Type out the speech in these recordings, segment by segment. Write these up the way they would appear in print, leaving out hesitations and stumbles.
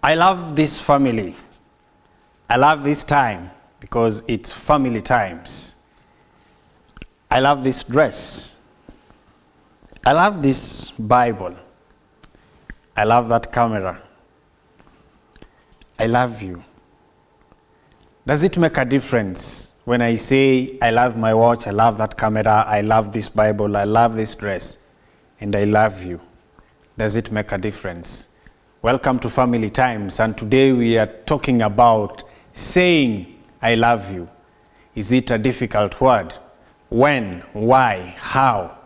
I love this family. I love this time because it's family times. I love this dress. I love this Bible. I love that camera. I love you. Does it make a difference when I say I love my watch, I love that camera, I love this Bible, I love this dress, and I love you? Does it make a difference? Welcome to Family Times, and today we are talking about saying I love you. Is it a difficult word? When? Why? How?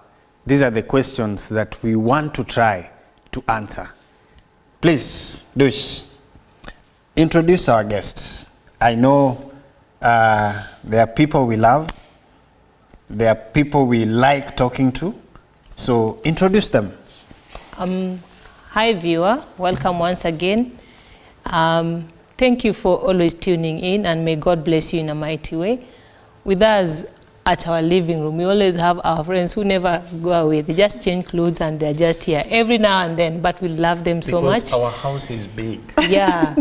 These are the questions that we want to try to answer. Please, Dush, introduce our guests. I know there are people we love, there are people we like talking to, so introduce them. Hi viewer, welcome once again. Thank you for always tuning in, and may God bless you in a mighty way. With us at our living room, we always have our friends who never go away. They just change clothes and they're just here every now and then, but we love them so much. Because our house is big. Yeah,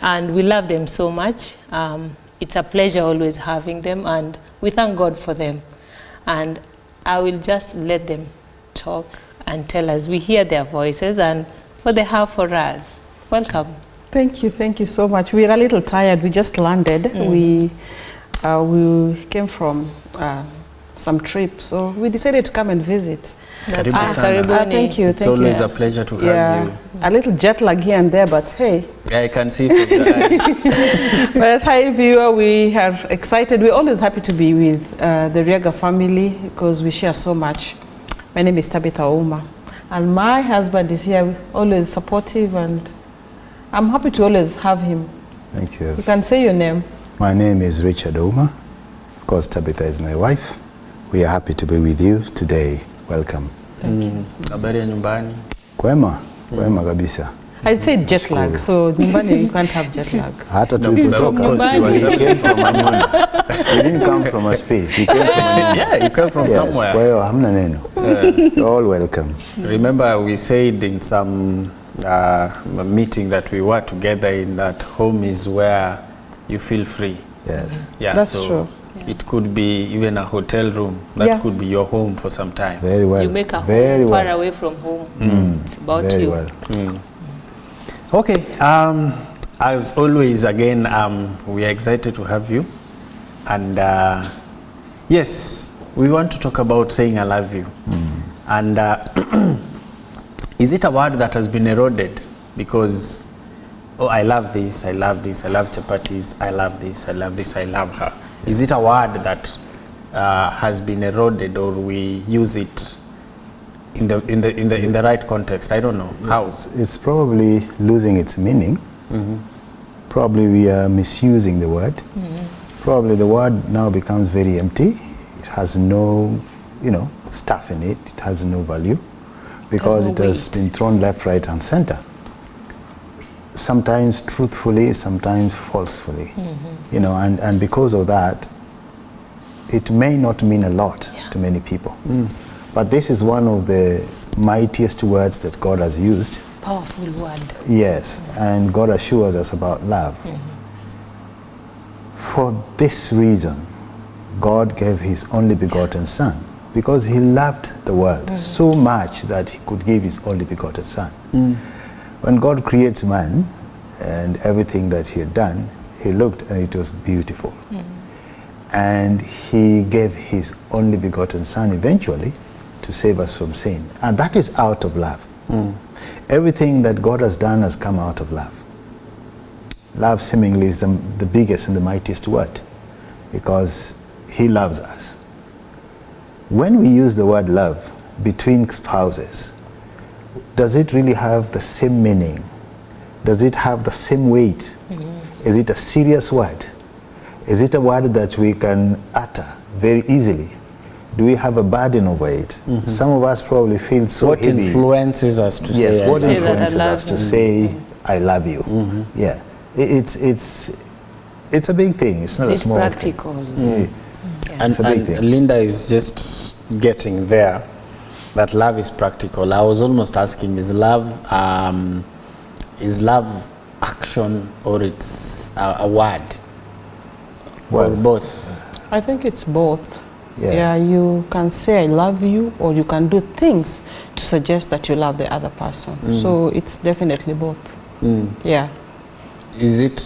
and we love them so much. It's a pleasure always having them, and we thank God for them. And I will just let them talk and tell us. We hear their voices and what they have for us. Welcome. Thank you so much. We're a little tired. We just landed. We came from some trip, so we decided to come and visit. Thank you. It's always a pleasure to have you. A little jet lag here and there, but hey. Yeah, I can see from the But hi viewer, we are excited. We're always happy to be with the Riaga family because we share so much. My name is Tabitha Ouma, and my husband is here, always supportive, and I'm happy to always have him. Thank you. You can say your name. My name is Richard Ouma. Of course, Tabitha is my wife. We are happy to be with you today. Welcome. Habari ya nyumbani? Kwema kabisa. I said jet lag, so nyumbani you can't have jet lag. Hata tulipotoka, we came from Anyona. We didn't come from a space. We came from Anyona. Yeah, you come from somewhere. Kwa hiyo hamna neno. You're all welcome. Remember we said in some meeting that we were together in that home is where you feel free. Yes. Yeah, that's so true. It could be even a hotel room. That could be your home for some time. Very well. You make a very home well. far away from home. It's about very you. Well. Okay, as always, again, we are excited to have you. And yes, we want to talk about saying I love you. And is it a word that has been eroded? Because, oh, I love this, I love this, I love chapatis, I love this, I love this, I love her. Is it a word that has been eroded, or we use it in the right context? I don't know how. It's probably losing its meaning. Probably we are misusing the word. Probably the word now becomes very empty. It has no, stuff in it. It has no value because it has been thrown left, right, and center. Sometimes truthfully, sometimes falsely. And because of that, it may not mean a lot to many people. But this is one of the mightiest words that God has used. Powerful word. Yes, and God assures us about love. For this reason, God gave his only begotten Son, because he loved the world so much that he could give his only begotten Son. When God creates man and everything that he had done, he looked and it was beautiful. And he gave his only begotten Son eventually to save us from sin. And that is out of love. Everything that God has done has come out of love. Love seemingly is the biggest and the mightiest word, because he loves us. When we use the word love between spouses, does it really have the same meaning? Does it have the same weight? Is it a serious word? Is it a word that we can utter very easily? Do we have a burden over it? Some of us probably feel so what heavy. What influences us to yes, say what say influences us to say I love you? Yeah, it's a big thing. It's not a small practical? thing. And Linda is just getting there, that love is practical. I was almost asking, is love action or it's a word? Well, or both? I think it's both. Yeah. You can say I love you, or you can do things to suggest that you love the other person. So it's definitely both. Yeah. Is it?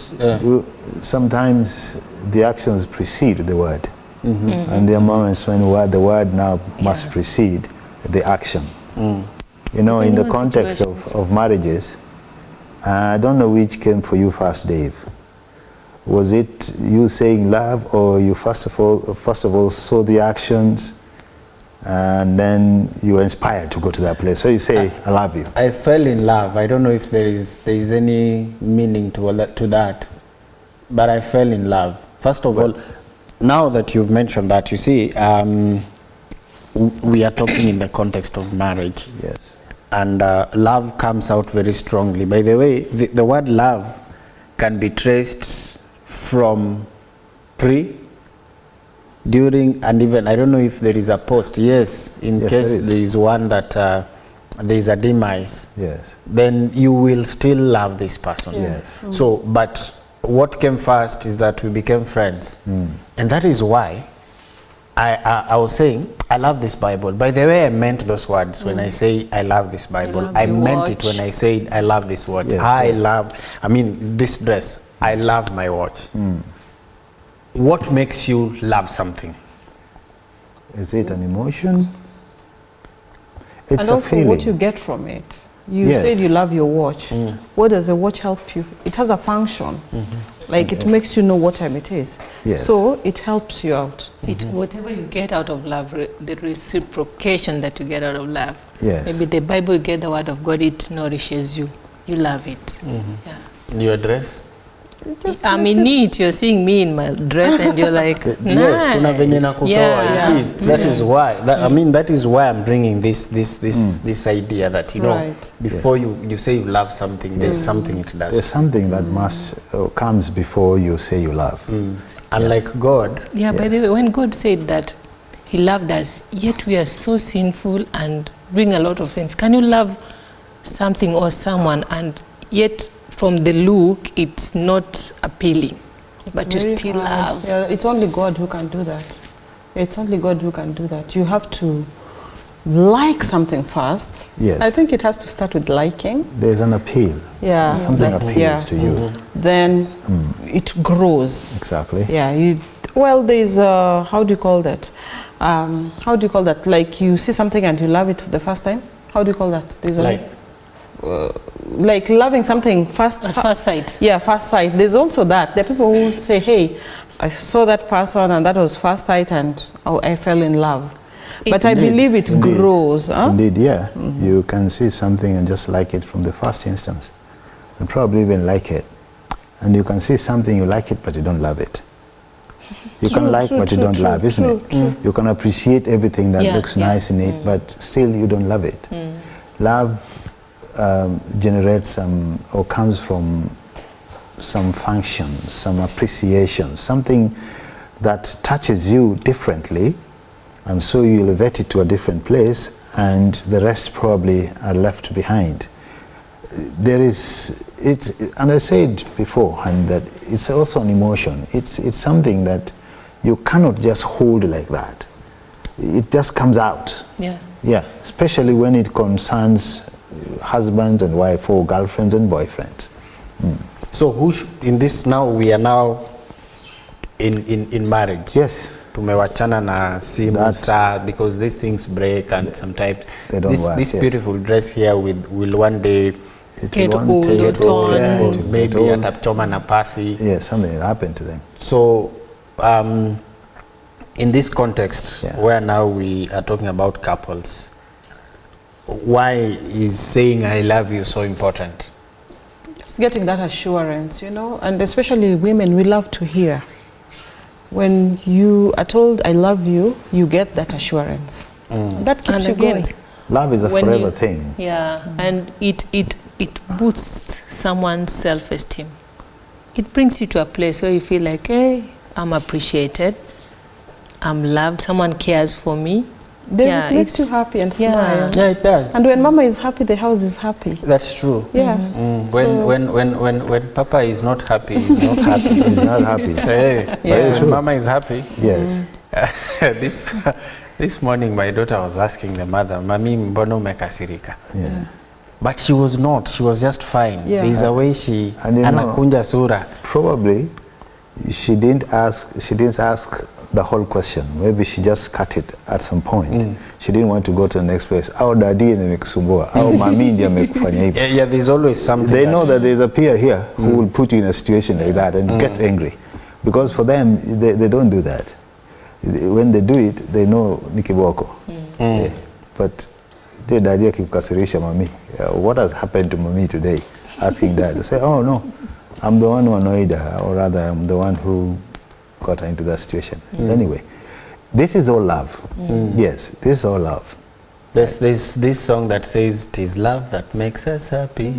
Sometimes the actions precede the word. And there are moments when the word now must precede the action. You know, in the Depending on context situations. of marriages, I don't know which came for you first, Dave. Was it you saying love, or you first of all saw the actions, and then you were inspired to go to that place? So you say, I love you. I fell in love. I don't know if there is any meaning to that, but I fell in love. First of all, now that you've mentioned that, you see, we are talking in the context of marriage. Yes. And love comes out very strongly. By the way, the word love can be traced from pre, during, and even, I don't know if there is a post. Yes, in case there is one that there is a demise. Yes. Then you will still love this person. Yes. So, but what came first is that we became friends. And that is why I was saying, I love this Bible. By the way, I meant those words when I say I love this Bible. I meant it when I said I love this watch. Yes, I mean, this dress. I love my watch. What makes you love something? Is it an emotion? It's And a also feeling. what you get from it. You Yes. said you love your watch. What does the watch help you? It has a function. Like it makes you know what time it is. Yes. So it helps you out. It, whatever you get out of love, the reciprocation that you get out of love. Yes. Maybe the Bible, you get the word of God, it nourishes you. You love it. Yeah. Your dress? I'm in it. You're seeing me in my dress, and you're like, nice. Yes, kuna venye nakutoa. Yeah. You see, that is why. I mean, that is why I'm bringing this idea that, you know, Right. before you say you love something, there's something it does. There's something that comes before you say you love. Unlike God, Yeah, by the way, when God said that He loved us, yet we are so sinful and doing a lot of things. Can you love something or someone, and yet from the look, it's not appealing, but you Very still hard. love? Yeah, it's only God who can do that. It's only God who can do that. You have to like something first. Yes. I think it has to start with liking. There's an appeal. Yeah. Something That's- appeals to you. Then it grows. Exactly. Yeah. There's how do you call that? How do you call that? Like you see something and you love it the first time. How do you call that? There's like loving something first. At first sight. Yeah, first sight. There's also that. There are people who say, hey, I saw that person and that was first sight and I fell in love. But I believe it Indeed. grows. Huh? Indeed, yeah. You can see something and just like it from the first instance. And probably even like it. And you can see something, you like it, but you don't love it. You can like what you don't love, isn't it? You can appreciate everything that looks nice in it, but still you don't love it. Love generates or comes from some function, some appreciation, something that touches you differently, and so you elevate it to a different place, and the rest probably are left behind. And I said before, and that it's also an emotion. It's something that you cannot just hold like that. It just comes out. Yeah. Yeah, especially when it concerns husbands and wife, or girlfriends and boyfriends. so in this now, we are now in marriage. Yes. Tumewachana na simu saa, because these things break and sometimes they don't work, this yes. beautiful dress here will one day Get will old take or it torn. yeah, or to maybe get old. atachoma na pasi. Yeah, something will happen to them. So in this context, where now we are talking about couples, why is saying I love you so important? Just getting that assurance, you know, and especially women, we love to hear. When you are told I love you, you get that assurance. That keeps you going. Love is a When forever you- thing. Yeah, and it boosts someone's self-esteem. It brings you to a place where you feel like, hey, I'm appreciated, I'm loved, someone cares for me. David makes you happy and smile. Yeah, it does. And when Mama is happy, the house is happy. That's true. Yeah. When Papa is not happy, he's not happy. He's not happy. Hey, Yeah. when Mama is happy. Yes. This morning, my daughter was asking the mother, "Mami, mbono umekasirika?" Yeah. But she was not. She was just fine. Yeah. There's a way she And you know, anakunja sura. Probably she didn't ask the whole question. Maybe she just cut it at some point. She didn't want to go to the next place. Au daddy nimekusumbua. Au mami ndiye amekufanya hivi. Yeah, there's always something. They know that there's a peer here who will put you in a situation like that and get angry. Because for them, they don't do that. When they do it, they know ni kiboko. Yeah. But the daddy akikukasirisha mami. What has happened to mami today? Asking that. They say, oh no, I'm the one who annoyed her, or rather I'm the one who got her into that situation. Anyway, this is all love. Yes, this is all love. There's this song that says, "'Tis love that makes us happy."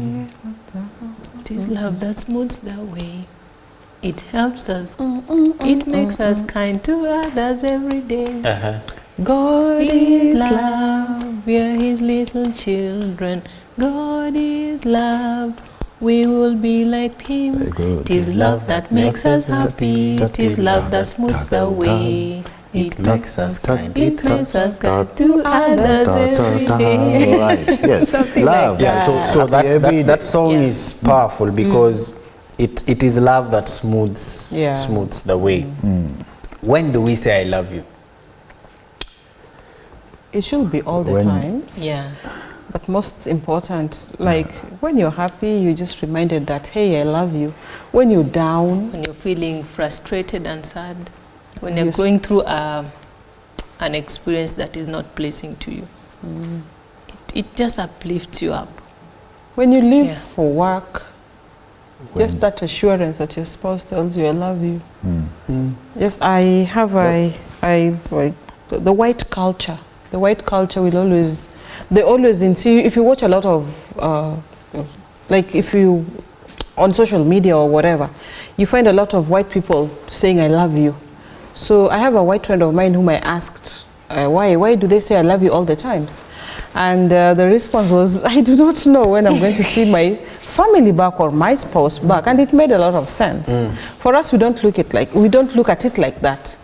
It is love that smooths the way. It helps us. It makes us kind to others every day. God is love. We are His little children. God is love. We will be like Him. Very good. Tis love that makes us happy. Tis love that smooths the way. It makes us kind. It makes us kind to others every day. Right, yes. Something Love. like that. So Happy that every song Yeah. is powerful because it is love that smooths the way. When do we say I love you? It should be all the When- times. Yeah. But most important, like when you're happy, you're just reminded that, hey, I love you. When you're down, When you're feeling frustrated and sad, when Yes. you're going through an experience that is not pleasing to you, it just uplifts you up. when you leave Yeah. for work, just that assurance that your spouse tells you, I love you. Yes, I have the white culture. The white culture will always, they always insist, if you watch a lot of, like if you, on social media or whatever, you find a lot of white people saying, I love you. So I have a white friend of mine whom I asked, why do they say I love you all the times? And the response was, I do not know when I'm going to see my family back or my spouse back. And it made a lot of sense. For us, we don't look at it like that.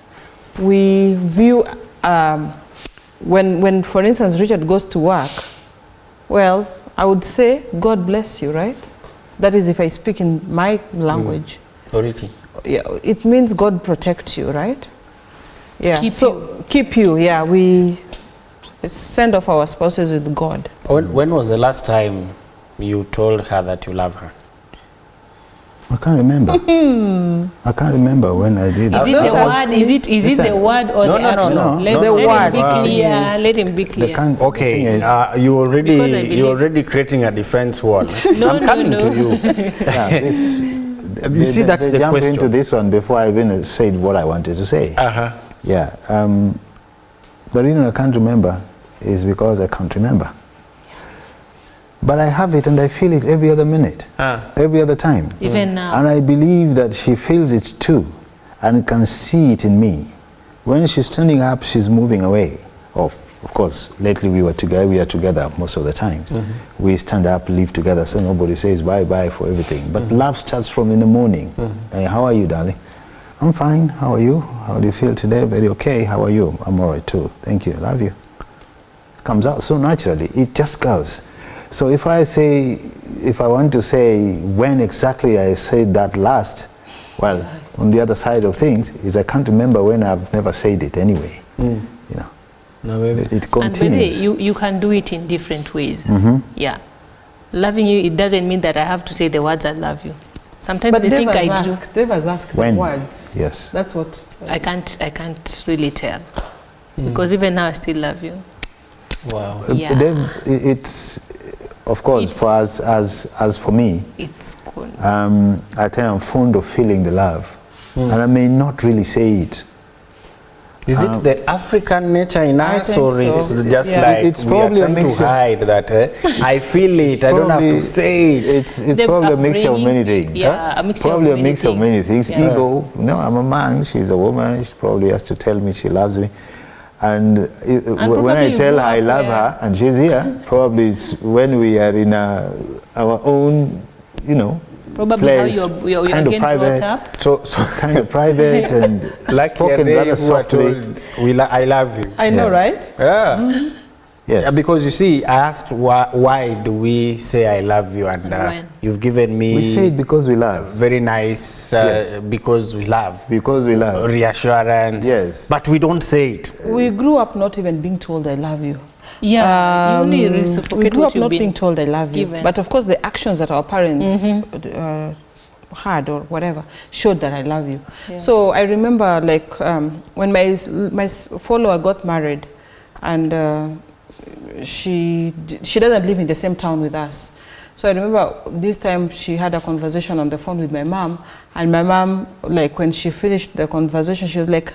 We view, when for instance, Richard goes to work, well, I would say, God bless you, right? That is if I speak in my language. Oriti. Yeah, it means God protect you, right? Yeah. Keep keep you. Yeah, we send off our spouses with God. When was the last time you told her that you love her? I can't remember. I can't remember when I did that. Is it the word? Is it Listen. the word or the action? no. Let The him word. be clear. Let him be The clear. thing Okay, is, you're Because I believe- already creating a defense wall. No, I'm coming no. to you. yeah, this, You see, that's they the jumped question. into this one before I even said what I wanted to say. Yeah. The reason I can't remember is because I can't remember. But I have it and I feel it every other minute, every other time. Even now. And I believe that she feels it too and can see it in me. When she's standing up, she's moving away. Of course, lately we are together most of the times. We stand up, live together, so nobody says bye-bye for everything. But love starts from in the morning. Hey, how are you, darling? I'm fine. How are you? How do you feel today? Very okay. How are you? I'm all right too. Thank you. Love you. Comes out so naturally. It just goes. So if I want to say when exactly I said that last, well, on the other side of things is I can't remember when. I've never said it anyway. You know, No, maybe. it And continues. by the way, you can do it in different ways. Yeah. Loving you, it doesn't mean that I have to say the words I love you. Sometimes But they think Dave I has do. asked the When? words. Yes. That's what. I can't really tell. Because even now I still love you. Wow. Yeah. Then it's, of course, It's- for us as for me, It's cool. I tell you, I'm fond of feeling the love, and I may not really say it. Is it the African nature in I us, think or so. it's just Yeah. like It's we probably are a trying to mixture. hide that I feel it, I don't have to Probably- say it. It's The probably a mixture of many upbringing, things. yeah, a mixture of Probably a many mix of things. many things. Yeah. Ego. No, I'm a man. She's a woman. She probably has to tell me she loves me. And when I tell her I love her and she's here, probably it's when we are in our own, probably place, how you're kind of again private. brought up. So Kind of private and like spoken rather softly. I love you. I know, Yes. right? Yeah. Yes. Yeah, because you see, I asked why do we say I love you, and when? you've given me We say it because we love. very nice Yes. because we love, Because we love. reassurance. Yes. But we don't say it. We grew up not even being told I love you. Yeah, you only We reciprocate grew what up you've not been being told I love given. you. But of course, the actions that our parents had or whatever showed that I love you. Yeah. So I remember, like, when my follower got married, and she doesn't live in the same town with us. So I remember this time she had a conversation on the phone with my mom, and my mom, like, when she finished the conversation, she was like,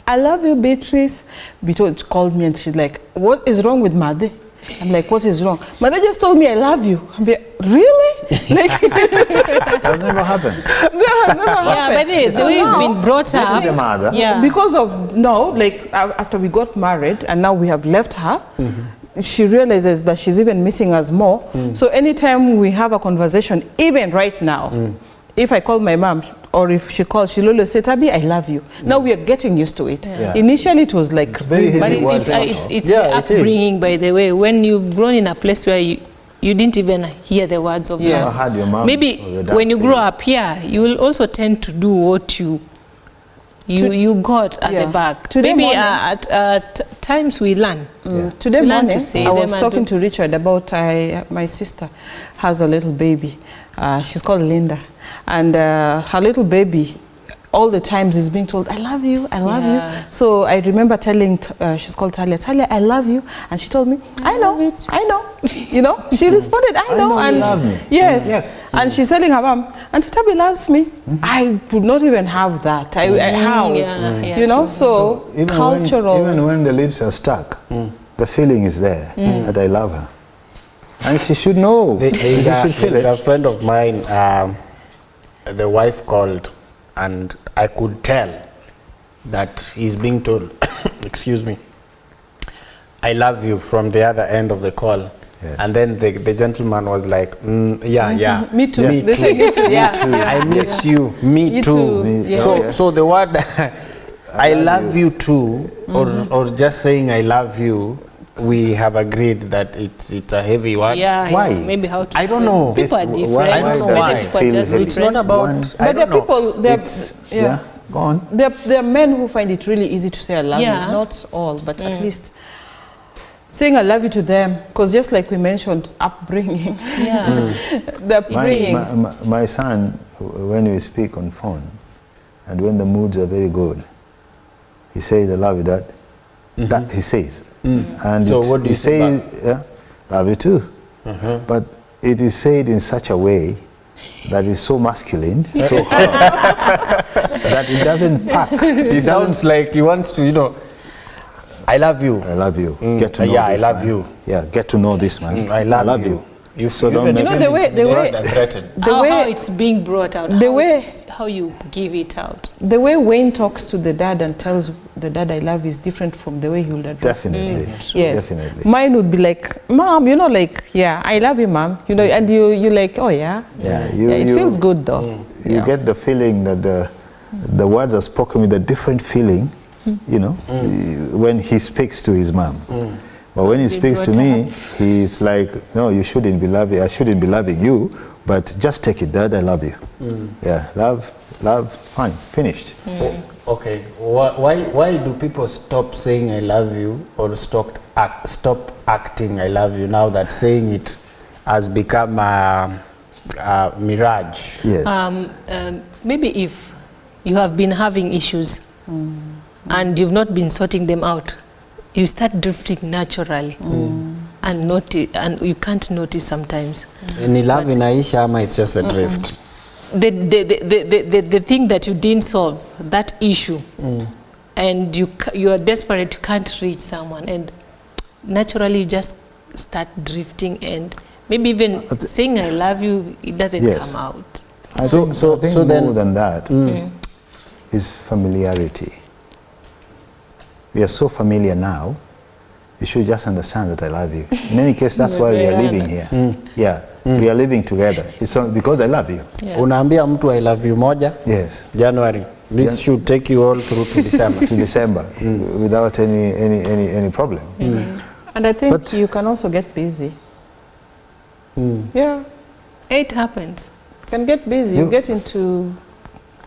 I love you, Beatrice. Beatrice called me and she's like, what is wrong with Made? I'm like, what is wrong? Made just told me I love you. I'm like, really? Like, That's never happened. that has never Yeah, happened. but the way you've been brought This up. is the mother. Yeah. Because of, no, like, after we got married and now we have left her, she realizes that she's even missing us more. So anytime we have a conversation, even right now, if I call my mom or if she calls, she'll always say, Tabi, I love you. Now we are getting used to it. Yeah. Initially it was like, It's very But heavy words. it's Yeah, the it is. upbringing, by the way. When you've grown in a place where you didn't even hear the words of Yes. love. I had your mom Maybe or your dad when you say grow it. up here, you will also tend to do what you got at Yeah. the back. Today Maybe morning- at times we learn. Today We learn to morning, say I them was and talking do- to Richard about my sister has a little baby. She's called Linda. And her little baby, all the times is being told, I love you, I love Yeah. you. So I remember telling, she's called Talia, Talia, I love you. And she told me, I know, I know. She responded, I know. know you And love me. Yes. Yes. And she's telling her mom, Auntie Tabi loves me. I would not even have that. How? yeah, true. So cultural. Even when the lips are stuck, the feeling is there that I love her. And she should know. She should feel There's it. a friend of mine, the wife called, and I could tell that he's being told, excuse me, I love you from the other end of the call. Yes. And then the gentleman was like, yeah. Me too. Yeah. They say me too. Yeah. I miss you. Me Me too. too. Me- Yeah. oh, yeah. So the word I love you too, Mm-hmm. or just saying I love you, we have agreed that it's a heavy word. Yeah, Why? yeah, maybe how to. Mm-hmm. I don't know. People are This- different. why- I don't know Maybe why. people are Feel just heavy. It's not different. about. One- I But there don't are know. people, It's, yeah, go on. there are men who find it really easy to say I love Yeah. you. Not all, but at least saying I love you to them. Because just like we mentioned, upbringing. Yeah. The upbringing. My son, when we speak on phone, and when the moods are very good, he says, I love you, Dad. That he says. And So it's- what do he you say say, back? yeah, love you too. But it is said in such a way that is so masculine, so hard, that it doesn't pack. He sounds like he wants to, I love you. I love you. Get to know Yeah, I this love man. you. Yeah, get to know this man. I love you. you. You So don't even make- You know, the way- intimidate and threaten. The how way- it's being brought out. the way- how you give it out. The way Wayne talks to the dad and tells the dad I love you is different from the way he would address. Definitely. Yes. Definitely. Mine would be like, Mom, like, yeah, I love you, Mom. And you like, oh yeah. Yeah, It feels good though. You Yeah. get the feeling that the words are spoken with a different feeling, when he speaks to his mom. But when he speaks to me, he's like, no, you shouldn't be loving, I shouldn't be loving you, but just take it, Dad, I love you. Yeah, love, fine, finished. Okay. Why do people stop saying I love you or stop acting I love you now that saying it has become a mirage? Yes. Maybe if you have been having issues and you've not been sorting them out, you start drifting naturally and you can't notice sometimes. Ni love inaisha ama it's just a drift? The thing that you didn't solve, that issue, and you are desperate, you can't reach someone, and naturally you just start drifting, and maybe even saying I love you, it doesn't Yes. come out. I So- think, so- I think so then- more than that is familiarity. we are so familiar now, you should just understand that I love you. In any case, that's why we are living here. Yeah, we are living together. It's because I love you. Yeah. Unaambia mtu I love you moja, Yes. January. This should take you all through to December. To December, without any problem. And I think But- you can also get busy. Yeah, It happens. you can get busy. You get into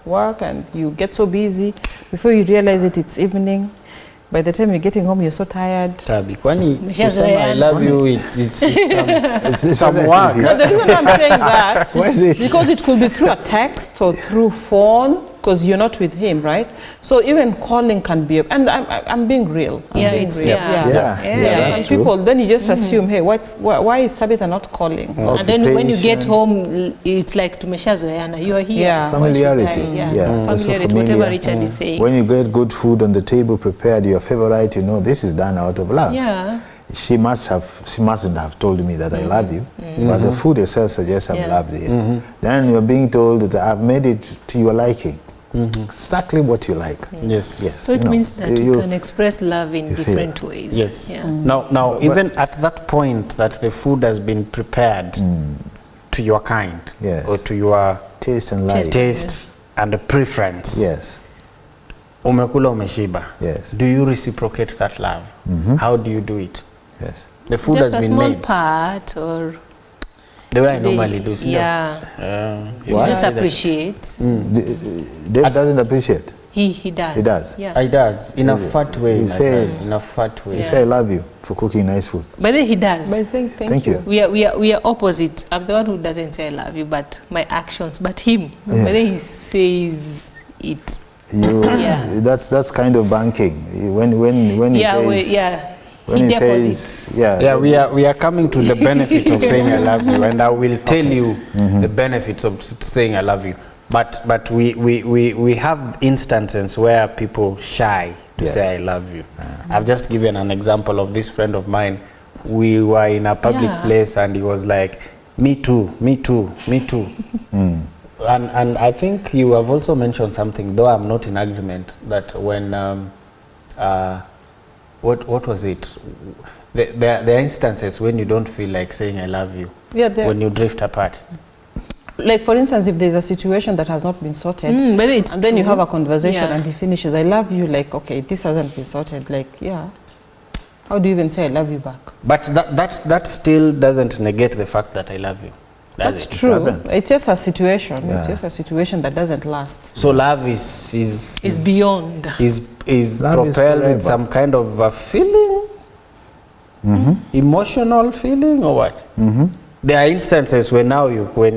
work and you get so busy. Before you realize it, it's evening. By the time you're getting home, you're so tired. Tabi, kwani Umeshazoeana. kusema I love you, it's It's some work. But the reason I'm saying that Why is it? because it could be through a text or through phone, because you're not with him, right? So even calling can be, and I'm being real. I'm Yeah, being it's real. Yeah, that's Some true. people, then you just assume, hey, why is Tabitha not calling? And then when you get Occupation. home, it's like tumeshazoeana. You are here. Yeah. Why should I? Familiarity. Yeah. Also Familiarity, whatever Richard is saying. When you get good food on the table prepared, your favorite, you know this is done out of love. Yeah. She mustn't have told me that I love you, but the food itself suggests I'm Yeah. loved here. Then you're being told that I've made it to your liking. Exactly what you like. Yes. Yes. So it you know, means that you can express love in you feel different ways. Yes. Yeah. Now, even at that point that the food has been prepared to your kind, Yes. or to your taste and like. taste and the preference. Yes. Umekula umeshiba. Yes. Do you reciprocate that love? How do you do it? Yes. The food Just a has been small made. part, or The way I they- normally do. Sindio? yeah, You What? can just say that. appreciate. Dave doesn't appreciate. He does. He does. Yeah. I does in a fat way. You my say- friend, in a fat way. You say I love you for cooking nice food. But then he does. But I think, Thank you. We are opposite. I'm the one who doesn't say I love you, but my actions. But him, but then he says it. You, Yeah. that's kind of banking. When he Yeah, says, when He he deposits. says, yeah, Yeah, we are coming to the benefit of saying I love you, and I will tell you the benefits of saying I love you. But we have instances where people shy to Yes. say I love you. I've just given an example of this friend of mine. We were in a public Yeah. place and he was like, me too, me too, me too. And I think you have also mentioned something, though I'm not in agreement, that when what was it? There are instances when you don't feel like saying I love you. Yeah, there- when you drift apart. Like for instance, if there's a situation that has not been sorted, But it's and then you true. have a conversation Yeah. and he finishes, I love you, like, okay, this hasn't been sorted, like, yeah. How do you even say I love you back? But that still doesn't negate the fact that I love you. Does That's it? true. doesn't. It's just a situation. Yeah. It's just a situation that doesn't last. So love is It's beyond. is Love is propelled forever. with some kind of a feeling, emotional feeling, or what? There are instances when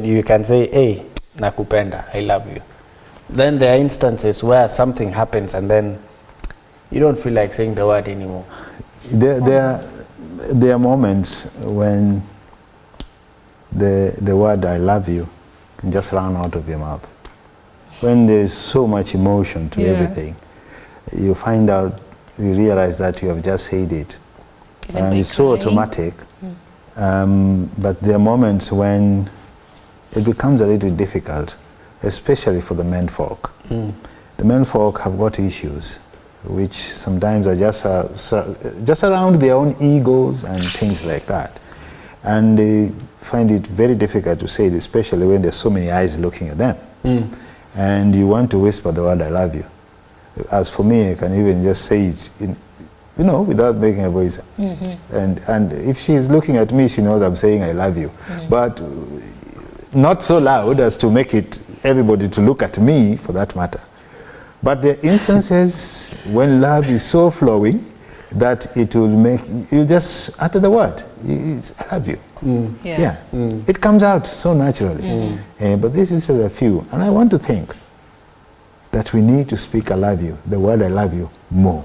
you can say, "Hey, nakupenda, I love you." Then there are instances where something happens and then you don't feel like saying the word anymore. There are moments when the word I love you can just run out of your mouth. When there is so much emotion to Yeah. everything, you find out, you realize that you have just said it. Even And by it's so crying. automatic. But there are moments when it becomes a little difficult, especially for the men folk. The men folk have got issues which sometimes are just around their own egos and things like that. And they find it very difficult to say it, especially when there's so many eyes looking at them. And you want to whisper the word I love you. As for me, I can even just say it without making a voice. And if she's looking at me, she knows I'm saying I love you. But not so loud as to make it everybody to look at me, for that matter. But there are instances when love is so flowing that it will make you just utter the word. It's, I love you. Yeah. It comes out so naturally. But this is a few. And I want to think that we need to speak I love you, the word I love you, more.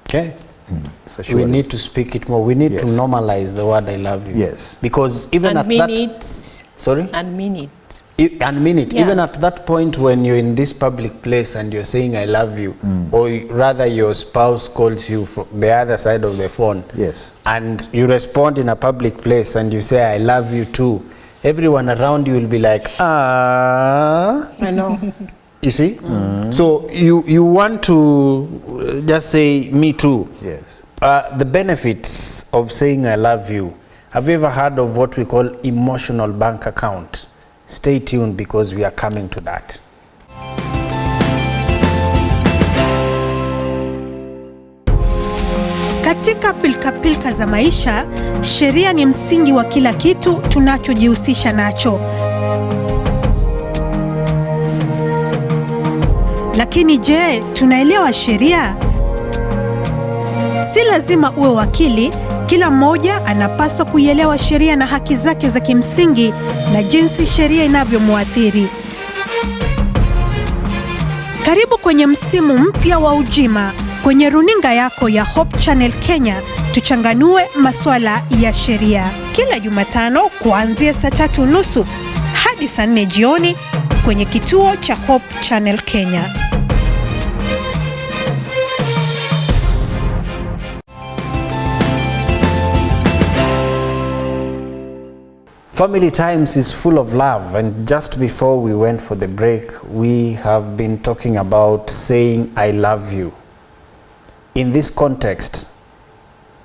Okay. So We surely. need to speak it more. We need to Yes. normalize the word I love you. Yes. Because even And at mean that it. Sorry? And mean it. And mean it. Yeah. Even at that point when you're in this public place and you're saying I love you, or rather your spouse calls you from the other side of the phone, Yes. and you respond in a public place and you say I love you too, everyone around you will be like, ah. I know. You see? So you want to just say me too. Yes. The benefits of saying I love you. Have you ever heard of what we call emotional bank account? Stay tuned because we are coming to that. Katika pilka-pilka za maisha, sheria ni msingi wa kila kitu tunachojihusisha nacho. Lakini je, tunaelewa sheria? Si lazima uwe wakili, kila mmoja anapaswa kuielewa sheria na haki zake za kimsingi na jinsi sheria inavyomwathiri. Karibu kwenye msimu mpya wa ujima kwenye runinga yako ya Hope Channel Kenya, tuchanganue masuala ya sheria. Kila Jumatano kuanzia saa 3:30 hadi saa 4 jioni kwenye kituo cha Hope Channel Kenya. Family Times is full of love, and just before we went for the break, we have been talking about saying I love you. In this context,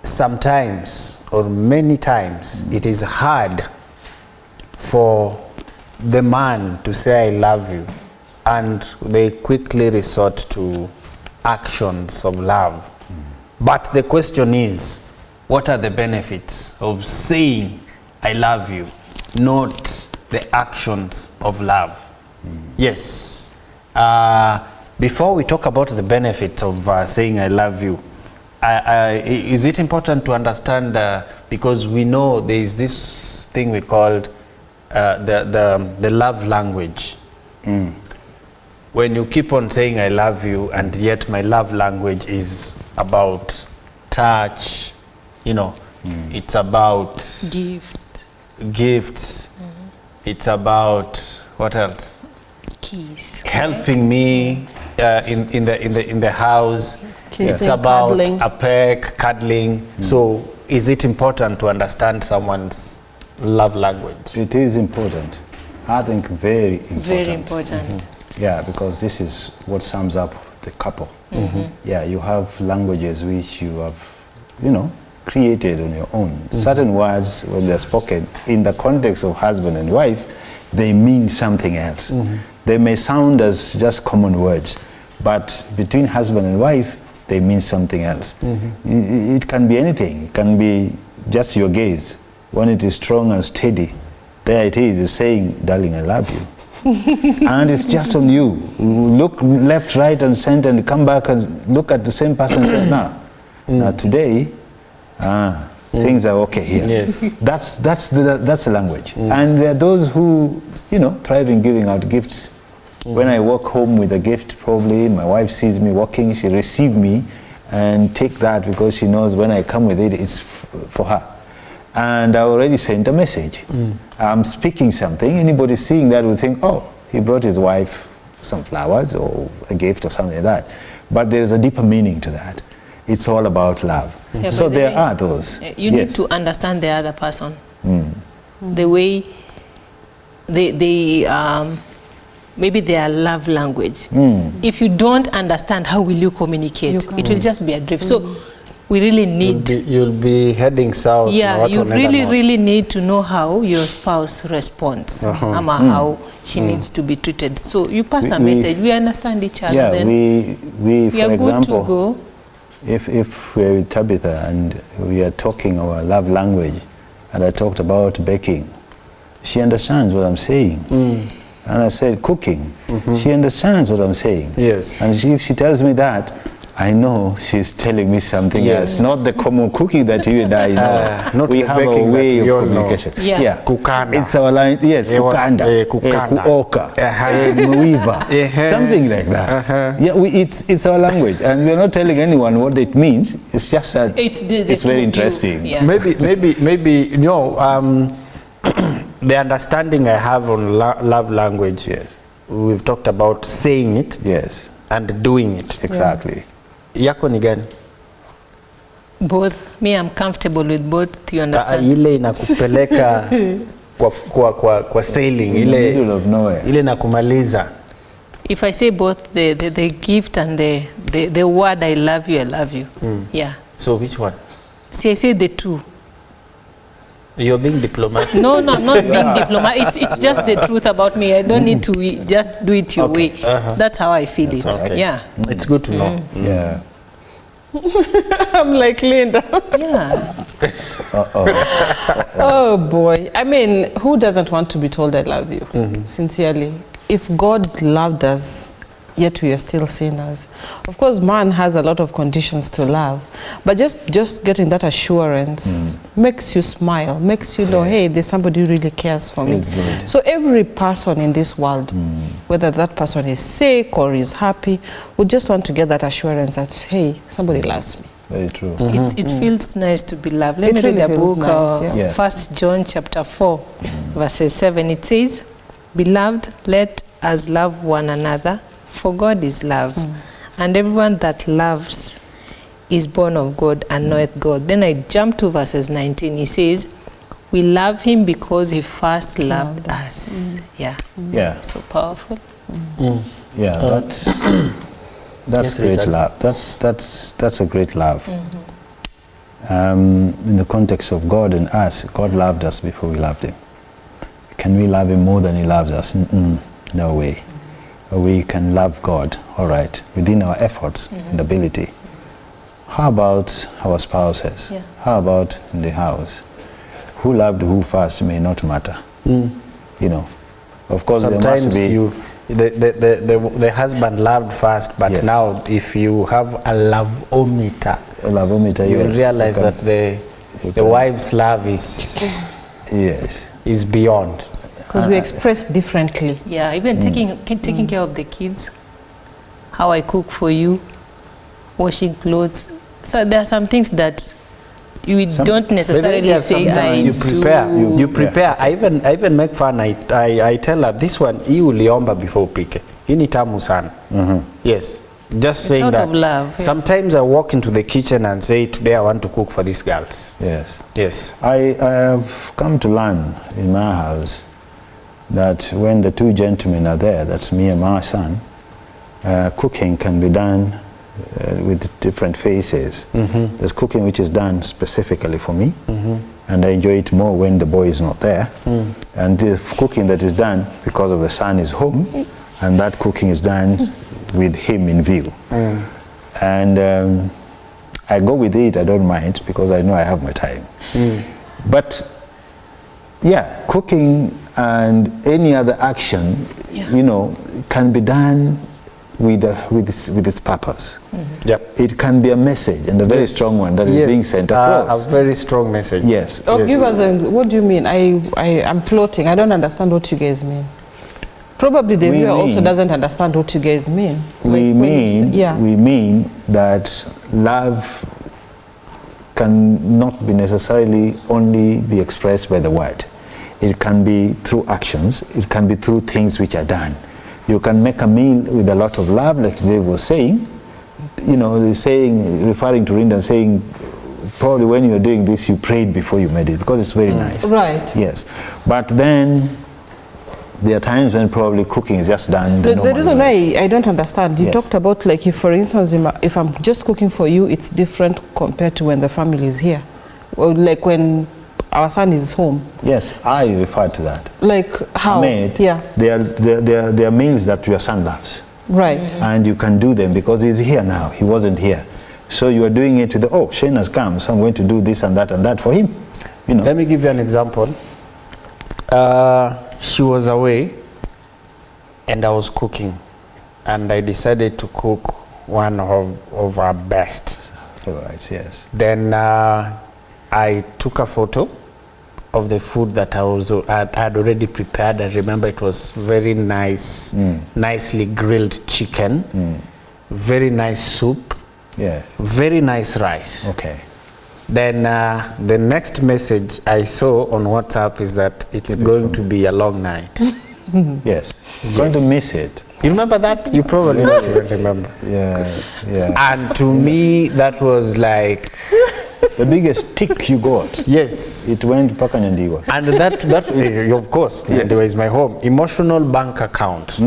sometimes or many times it is hard for the man to say I love you, and they quickly resort to actions of love. But the question is, what are the benefits of saying I love you, not the actions of love? Yes. Before we talk about the benefits of saying I love you, is it important to understand, because we know there is this thing we called the love language. When you keep on saying I love you, and yet my love language is about touch, you know, it's about gifts, it's about what else? Keys. Helping me in the house. Kissing, It's about cuddling. a peck, cuddling. So is it important to understand someone's love language? It is important. I think very important. Very important. Yeah, because this is what sums up the couple. Yeah, you have languages which you have, you know, created on your own. Certain words, when they're spoken in the context of husband and wife, they mean something else. They may sound as just common words, but between husband and wife, they mean something else. It can be anything. It can be just your gaze. When it is strong and steady, there it is, it's saying, darling, I love you. And it's just on you. Look left, right, and center, and come back and look at the same person and say, now today, things are okay here. Yes. That's the language. And there are those who, you know, thrive in giving out gifts. When I walk home with a gift, probably my wife sees me walking, she receives me and take that because she knows when I come with it, it's for her. And I already sent a message. I'm speaking something. Anybody seeing that will think, oh, he brought his wife some flowers or a gift or something like that. But there's a deeper meaning to that. It's all about love. Yeah, so but there then are those. You need to understand the other person. The way they maybe their love language. If you don't understand, how will you communicate? It will just be a drift. So we really need... You'll be heading south. Yeah, you really need to know how your spouse responds, how she needs to be treated. So you pass a message, we understand each other. Yeah, then we are for good example, to go. If we're with Tabitha and we are talking our love language, and I talked about baking, she understands what I'm saying. And I said cooking, she understands what I'm saying. Yes. And if she tells me that, I know she's telling me something else, not the common cooking that you and I know. Not we the have a baking way that of you all communication. know. Yeah. Kukanda. It's our line, yes, kukanda, kukanda. kuoka, muiva, something like that. Yeah, it's our language, and we're not telling anyone what it means. It's just that It's it's very interesting. Yeah. Maybe you know, the understanding I have on love language. Yes. We've talked about saying it. Yes. And doing it. Exactly. Yako ni gani? Both. Me, I'm comfortable with both. You understand? Ile inakupeleka kwa sailing, In the middle of nowhere. ile inakumaliza. If I say both the gift and the word I love you. Yeah. So which one? See, I say the two. You're being diplomatic. No, I'm not being diplomatic. It's just the truth about me. I don't need to just do it your way. That's how I feel it. Okay. Yeah. It's good to know. Yeah. I'm like Linda. Yeah. Oh boy. I mean, who doesn't want to be told I love you? Sincerely. If God loved us, yet we are still sinners. Of course, man has a lot of conditions to love, but just getting that assurance makes you smile, makes you know, hey, there's somebody who really cares for me. It's good. So every person in this world, whether that person is sick or is happy, would just want to get that assurance that, hey, somebody loves me. Very true. It feels nice to be loved. Let me really read the feels book, nice, yeah. 1 John chapter 4, verses 7. It says, Beloved, let us love one another, for God is love. And everyone that loves is born of God and knoweth God. Then I jump to verses 19. He says, we love him because he first loved us. Yeah. Yeah. So powerful. Yeah, that's Yes, great Richard. love. That's a great love. In the context of God and us, God loved us before we loved him. Can we love him more than he loves us? No way. We can love God, all right, within our efforts and ability. How about our spouses? Yeah. How about in the house? Who loved who first may not matter. You know, of course there Sometimes must be. the husband loved first, but Yes. now if you have a love-o-meter, A love-o-meter, you will yes, realize you can- that the can- wife's love is Yes. beyond. Because we express differently. Yeah, even taking care of the kids, how I cook for you, washing clothes. So there are some things that you don't necessarily say I you prepare. do. You prepare. I even make fun. I tell her this one hii uliomba before upike. Hii ni tamu sana. Yes. Just saying out that. of love, yeah. Sometimes I walk into the kitchen and say, today I want to cook for these girls. Yes. Yes. I have come to learn in my house that when the two gentlemen are there, that's me and my son, cooking can be done with different faces. There's cooking which is done specifically for me, and I enjoy it more when the boy is not there. And the cooking that is done because of the son is home, and that cooking is done with him in view. And I go with it, I don't mind, because I know I have my time. But yeah, cooking and any other action, you know, can be done with its purpose. Yep. It can be a message, and a very strong one that is being sent across. A very strong message. Yes. Oh, Yes. give us a, what do you mean? I'm floating. I don't understand what you guys mean. Probably the We viewer also mean- doesn't understand what you guys mean. We Like when you mean, say- yeah. we mean that love can not be necessarily only be expressed by the word. It can be through actions. It can be through things which are done. You can make a meal with a lot of love, like Dave was saying. You know, saying, referring to Rinda, saying, probably when you're doing this, you prayed before you made it, because it's very nice. Right. Yes. But then there are times when probably cooking is just done the The normal reason way. I don't understand, you Yes. talked about, like, if for instance, if I'm just cooking for you, it's different compared to when the family is here. Or like when our son is home. Yes, I refer to that. Like how? Ahmed, Yeah, they are meals that your son loves. right. And you can do them because he's here now. He wasn't here. So you are doing it with the, oh, Shane has come, so I'm going to do this and that for him. You know. Let me give you an example. She was away and I was cooking, and I decided to cook one of our best. Favorites, yes. Then I took a photo of the food that I had already prepared. I remember it was very nice, nicely grilled chicken, very nice soup, Yeah. very nice rice. Okay. Then the next message I saw on WhatsApp is that it's going to be a long night. Yes. Going to miss it. You remember that? You probably don't remember. Yeah, yeah. And to me, that was like, The biggest tick you got, yes. it went Pakanyandiwa. And that of course, Yes. Nyandiwa is my home. Emotional bank account.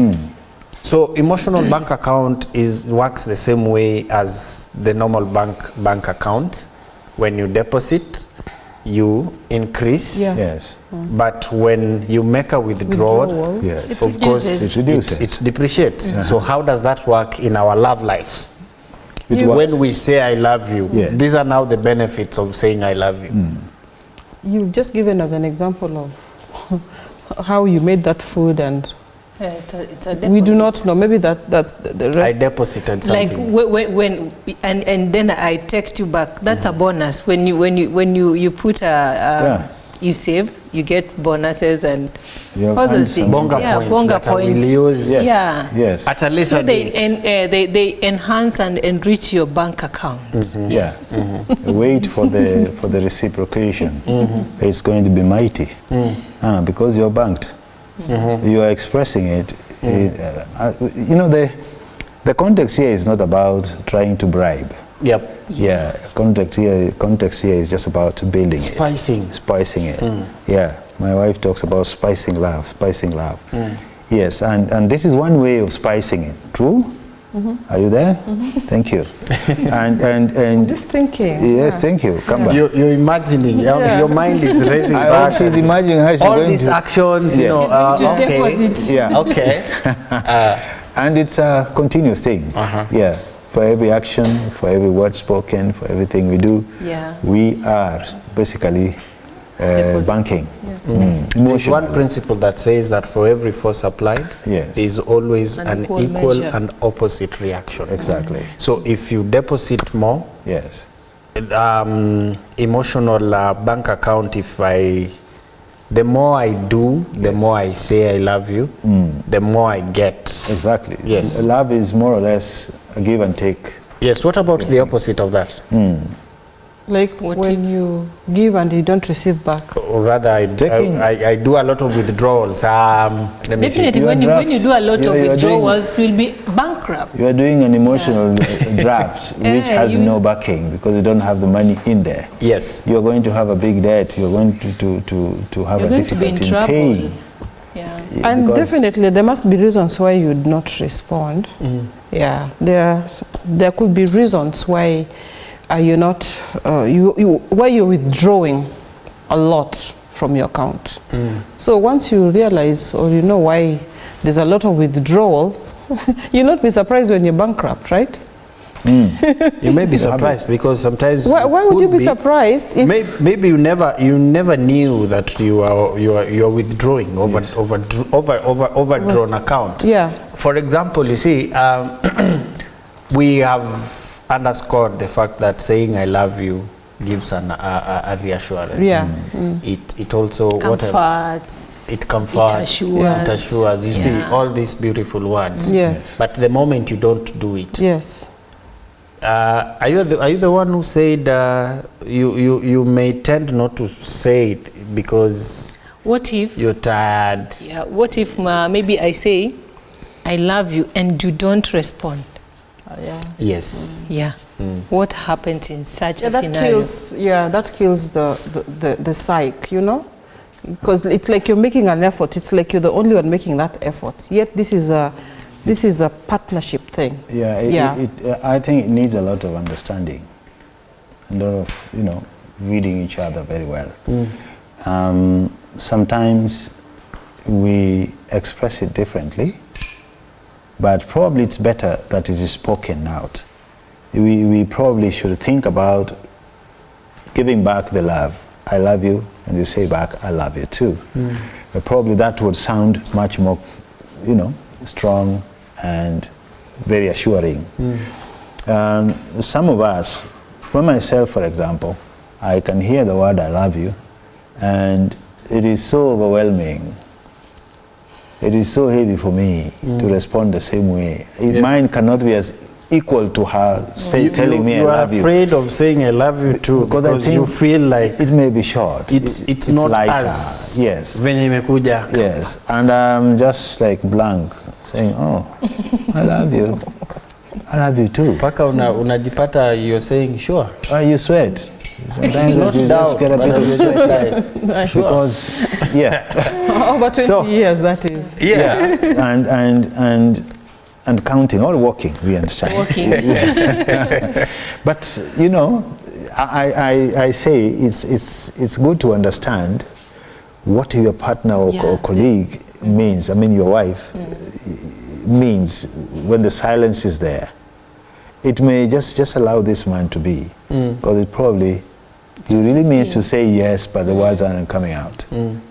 So emotional bank account works the same way as the normal bank account. When you deposit, you increase. Yeah. Yes. But when you make a withdrawal, Yes. of course, It reduces. it depreciates. So how does that work in our love lives? It works. When we say I love you, Yeah. these are now the benefits of saying I love you. You've just given us an example of how you made that food, and It's a we do deposit. not know. Maybe that's the I rest. deposited Like something. when and then I text you back. That's a bonus. When you put you save, you get bonuses and You have all earned those things. some Bonga Yeah, points bonga that I will points. use. Yes. Yeah. Yes. At a later So date. they enhance and enrich your bank account. Yeah. Wait for the reciprocation. It's going to be mighty. Because you're banked. You are expressing it. You know, the context here is not about trying to bribe. Yep. Yeah, context here is just about building Spicing. Spicing it. Yeah, my wife talks about spicing love. Yes, and this is one way of spicing it. True? Are you there? Thank you. And Just thinking. yes, thank you. Come back. You're imagining. Your mind is racing I back. hope she's imagining how she's all going these to. actions, you Yes. know. To Okay. deposit. Yeah. Okay. And it's a continuous thing. Yeah. For every action, for every word spoken, for everything we do, Yeah. we are basically banking. There's Emotional. one principle that says that for every force applied, Yes. there is always An an equal equal measure. and opposite reaction. Exactly. So if you deposit more, Yes. emotional bank account, the more I do, the more I say I love you, the more I get. Exactly. Yes. Love is more or less a give and take. Yes, what about the opposite of that? Like when you give and you don't receive back. Or rather, I do a lot of withdrawals. Let me see. Definitely, Your when you drafts, do a lot of you are withdrawals, you'll be bankrupt. You are doing an emotional draft which Yeah, has you- no backing because you don't have the money in there. Yes. You are going to have a big debt. You are going to have You're a going to be in difficulty in trouble. paying. Yeah. And because- definitely there must be reasons why you would not respond. Yeah, there could be reasons why you're not why you're withdrawing a lot from your account. So once you realize or you know why there's a lot of withdrawal, you'll not be surprised when you're bankrupt, right? You may be surprised because sometimes. Why would you be surprised if Maybe you never knew that you are withdrawing Yes. overdrawn account. Yeah. For example, you see, we have underscored the fact that saying I love you gives a reassurance. Yeah. It also what else? Comforts. It comforts. It assures. You see all these beautiful words. Yes. But the moment you don't do it, Yes. are you the one who said you may tend not to say it because What if? you're tired? Yeah. What if maybe I say, I love you, and you don't respond? Yes. Yeah. What happens in such a That scenario? kills the psyche, you know, because it's like you're making an effort. It's like you're the only one making that effort. Yet this is a partnership thing. Yeah, I think it needs a lot of understanding and a lot of, reading each other very well. Sometimes we express it differently, but probably it's better that it is spoken out. We probably should think about giving back the love. I love you, and you say back, I love you too. But probably that would sound much more, strong and very assuring. Some of us, for myself for example, I can hear the word I love you, and it is so overwhelming. It is so heavy for me to respond the same way. Mine cannot be as equal to her telling me I love you. You are afraid of saying I love you too Because I think you feel like it may be short. it's not lighter. as Yes. venye imekuja. Yes, and I'm just like blank, saying, "Oh, I love you. I love you too." Paka unajipata you're saying sure. You sweat. Sometimes Not you doubt, just get a but bit of you're sweat just like, sure. because, yeah. Over 20 So- years, that is. Yeah, and and counting, or walking, we understand. Walking. But, you know, I say it's good to understand what your partner or colleague means, I mean your wife, means when the silence is there. It may just allow this man to be, because it probably, he really means to say yes, but the words aren't coming out.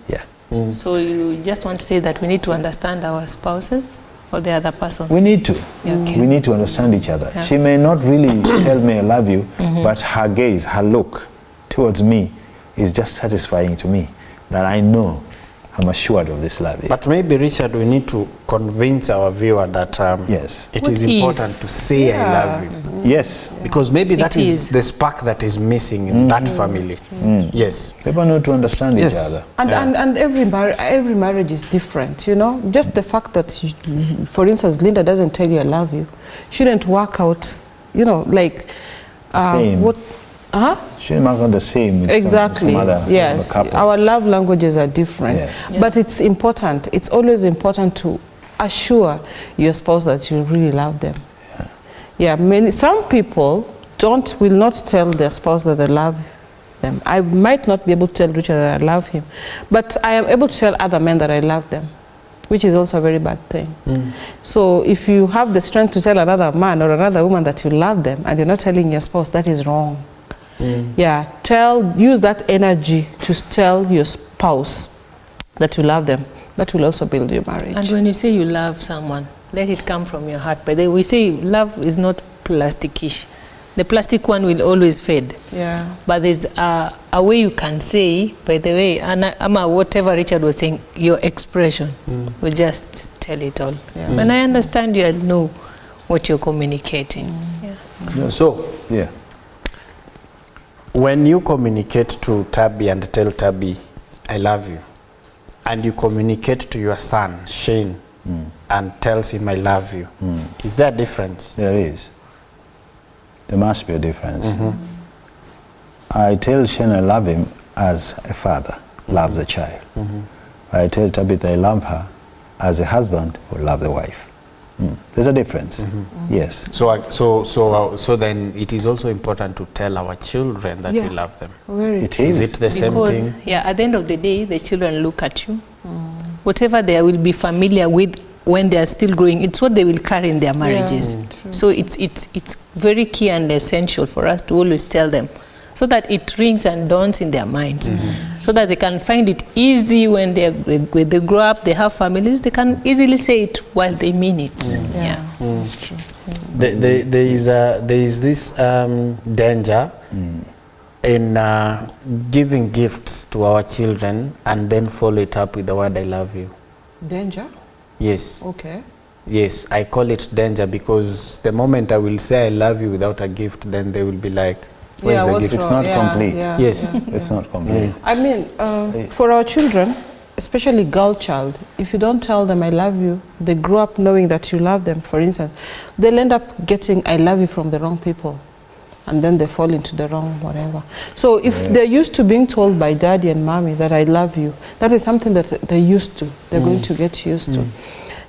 Yeah. So you just want to say that we need to understand our spouses or the other person? We need to. Okay. We need to understand each other. Yeah. She may not really tell me I love you, but her gaze, her look towards me is just satisfying to me, that I know I'm assured of this love. But maybe, Richard, we need to convince our viewer that yes, it What is if? important to say I love you. yes. Because maybe that It is is. the spark that is missing in that family. Yes. People need to understand each Yes. other. And every marriage is different, you know. Just the fact that, for instance, Linda doesn't tell you I love you, shouldn't work out, you know, like Same. what? Shouldn't mark on the same with Exactly. some other Yes. couple. Our love languages are different. Yes. But it's important. It's always important to assure your spouse that you really love them. Yeah. Some people will not tell their spouse that they love them. I might not be able to tell Richard that I love him, but I am able to tell other men that I love them, which is also a very bad thing. So if you have the strength to tell another man or another woman that you love them and you're not telling your spouse, that is wrong. Yeah, use that energy to tell your spouse that you love them. That will also build your marriage. And when you say you love someone, let it come from your heart. But we say love is not plasticish. The plastic one will always fade. Yeah. But there's a way you can say, by the way, and whatever Richard was saying, your expression will just tell it all. When I understand you, I know what you're communicating. So, Yeah. when you communicate to Tabby and tell Tabby, I love you, and you communicate to your son, Shane, and tells him, I love you, is there a difference? There is. There must be a difference. I tell Shane I love him as a father loves a child. I tell Tabitha I love her as a husband who loves the wife. There's a difference. Yes. So then it is also important to tell our children that we love them. It is. Is it the same Because, thing? at the end of the day, the children look at you. Whatever they will be familiar with when they are still growing, it's what they will carry in their marriages. So it's very key and essential for us to always tell them, so that it rings and dawns in their minds, so that they can find it easy when they grow up, they have families, they can easily say it while they mean it. That's true. There is this danger in giving gifts to our children and then follow it up with the word I love you. Danger? Yes. Okay. Yes, I call it danger because the moment I will say I love you without a gift, then they will be like, where's the what's gift? It's wrong? not complete. Yes. It's not complete. I mean, for our children, especially girl child, if you don't tell them I love you, they grow up knowing that you love them, for instance, they'll end up getting I love you from the wrong people. And then they fall into the wrong whatever. So if they're used to being told by daddy and mommy that I love you, that is something that they're used to. They're going to get used to.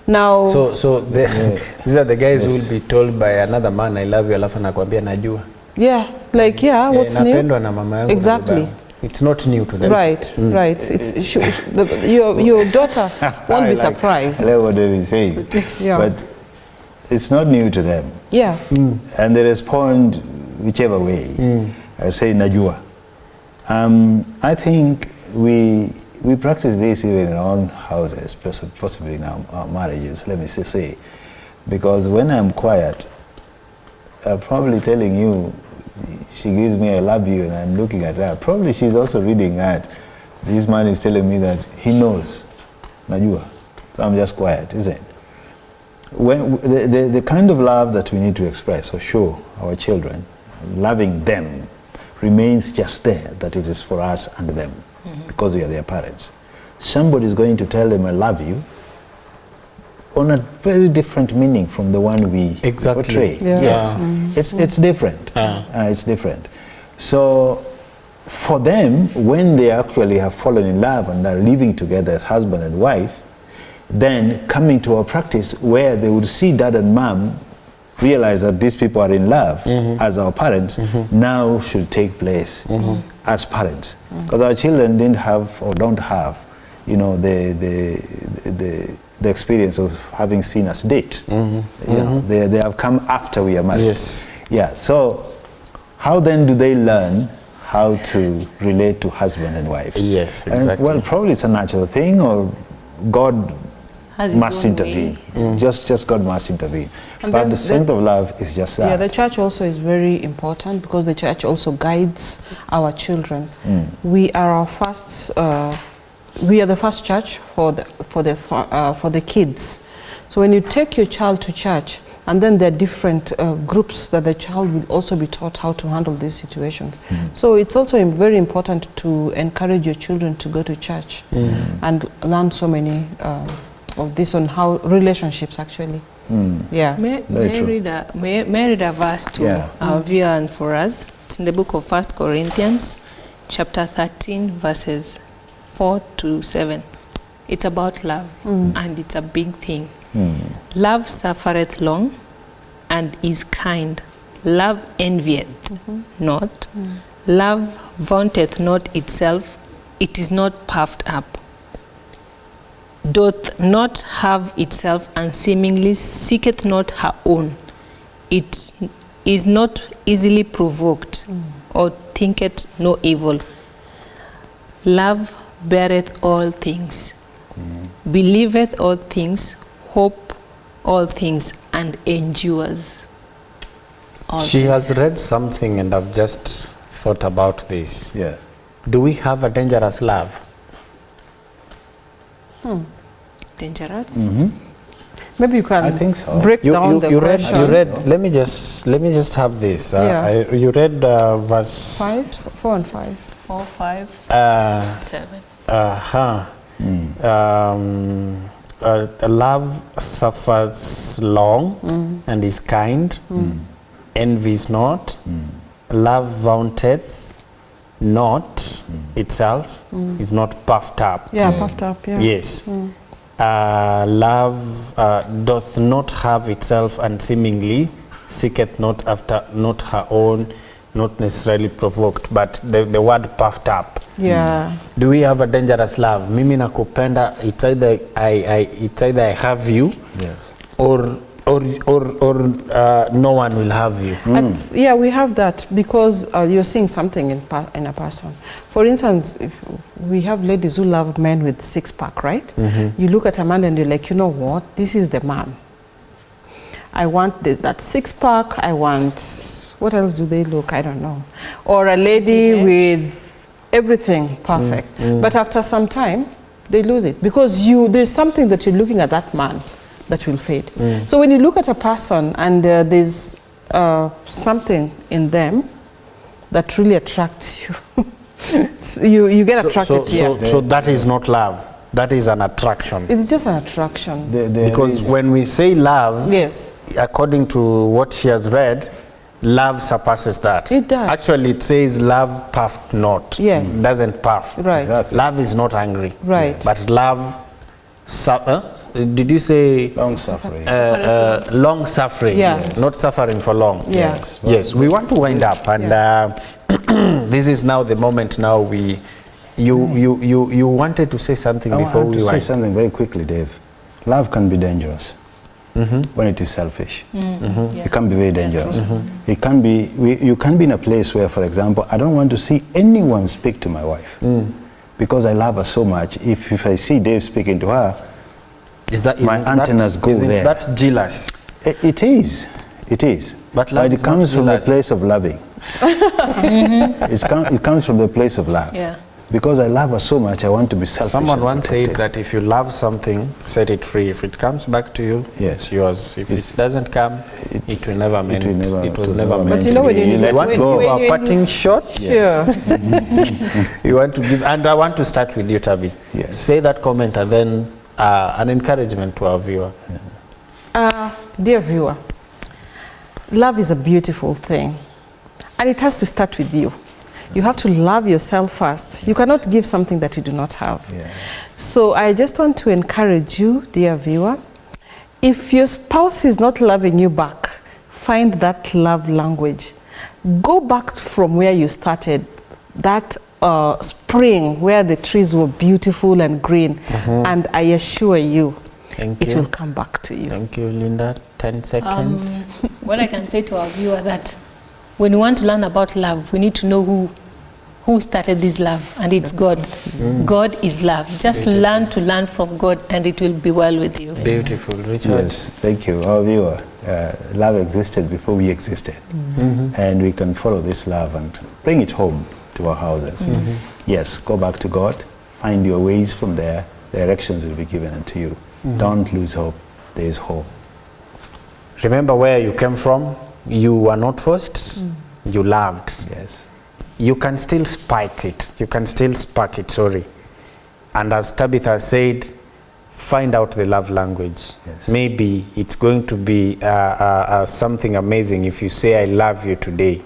Now, So these are the guys who will be told by another man, I love you, alafu anakuambia najua. yeah, like, what's new? Napendwa na mama yangu na Exactly. baba yangu. It's not new to them. Right, right. Your daughter won't be surprised. I love what they will say. Yeah. But it's not new to them. Yeah. And they respond whichever way. I say najua. I think we practice this even in our own houses, possibly in our marriages, let me say. Because when I'm quiet, I'm probably telling you, she gives me I love you and I'm looking at her. Probably she's also reading that. This man is telling me that he knows. Najua. So I'm just quiet, isn't it? When the kind of love that we need to express or show our children, loving them, remains just there, that it is for us and them, because we are their parents. Somebody is going to tell them I love you on a very different meaning from the one we portray. Yeah. Yes. It's different. It's different. So for them, when they actually have fallen in love and are living together as husband and wife, then coming to a practice where they would see dad and mom realize that these people are in love as our parents, now should take place as parents. Because our children didn't have or don't have, you know, the experience of having seen us date. You know, they have come after we are married. Yes. Yeah, so how then do they learn how to relate to husband and wife? Yes, And, exactly. well, probably it's a natural thing, or God Has his must own intervene. way. Just God must intervene. And But then the strength of love is just that. Yeah, the church also is very important because the church also guides our children. We are the first church for the kids. So when you take your child to church, and then there are different groups that the child will also be taught how to handle these situations. So it's also very important to encourage your children to go to church and learn so many of this on how relationships actually. Yeah. May I read a verse to Yeah. our viewer and for us? It's in the book of 1 Corinthians, chapter 13, verses 4 to 7. It's about love, and it's a big thing. Love suffereth long and is kind. Love envieth not. Love vaunteth not itself. It is not puffed up. Doth not have itself, and seemingly seeketh not her own. It is not easily provoked, or thinketh no evil. Love beareth all things, believeth all things, hope all things, and endures all She things. has read something, and I've just thought about this. Yes. Do we have a dangerous love? Dangerous. Maybe you can I think so. break down the question. You read. Let me just have this. Yeah. You read verse 4 and 5. 4, 5, 7. Love suffers long and is kind, envies not, love vaunteth not itself, is not puffed up. Yeah, puffed up, yeah. Yes. Love doth not have itself, and seemingly seeketh not after not her own, not necessarily provoked, but the word puffed up. Yeah. Do we have a dangerous love? Mimi nakupenda, it's either I have you, Yes. or no one will have you. Yeah, we have that because you're seeing something in a person. For instance, if we have ladies who love men with six-pack, right? You look at a man and you're like, you know what? This is the man. I want that six-pack. I want, what else do they look? I don't know. Or a lady with everything perfect. But after some time, they lose it because there's something that you're looking at that man that will fade. So when you look at a person and there's something in them that really attracts you, you get attracted to it. So that is not love. That is an attraction. It's just an attraction. Because when we say love, Yes. according to what she has read, love surpasses that. It does. Actually, it says love puffed not. Yes. Doesn't puff. Right. Exactly. Love is not angry. Right. But love, did you say Long suffering. long suffering? Yeah. Yes. Not suffering for long. Yeah. Yes. Yes, we want to wind up, and this is now the moment. Now you wanted to say something I before want we to say wind. something very quickly, Dave. Love can be dangerous when it is selfish. It can be very dangerous. It can be. You can be in a place where, for example, I don't want to see anyone speak to my wife because I love her so much. If I see Dave speaking to her, my antennas go there. That jealous. It is. But love it is comes not from a jealous. place of loving. It comes from the place of love. Yeah. Because I love her so much, I want to be selfish. Someone and once said protective. that if you love something, set it free. If it comes back to you, Yes. it's yours. If it doesn't come, it will never meant. It was never never meant. But you know to when be. you let want it to go. give our parting shot? Sure. You want to give, and I want to start with you, Tabi. Yes. Say that comment and then an encouragement to our viewer. Dear viewer, love is a beautiful thing. And it has to start with you. You have to love yourself first. You cannot give something that you do not have. Yeah. So I just want to encourage you, dear viewer, if your spouse is not loving you back, find that love language. Go back from where you started, that spring where the trees were beautiful and green, and I assure you, it will come back to you. Thank you, Linda. 10 seconds. What I can say to our viewer that when we want to learn about love, we need to know who started this love, and it's God. God is love. Just learn to learn from God, and it will be well with you. Beautiful. Richard? Yes, thank you. Our viewer, love existed before we existed. And we can follow this love and bring it home to our houses. Yes, go back to God, find your ways from there, directions will be given unto you. Don't lose hope, there is hope. Remember where you came from. You were not forced, you loved. Yes. You can still spike it. You can still spark it, sorry. And as Tabitha said, find out the love language. Yes. Maybe it's going to be something amazing if you say, I love you today.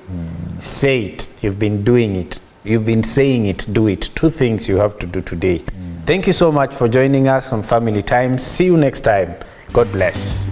Say it. You've been doing it. You've been saying it, do it. 2 things you have to do today. Thank you so much for joining us on Family Time. See you next time. God bless.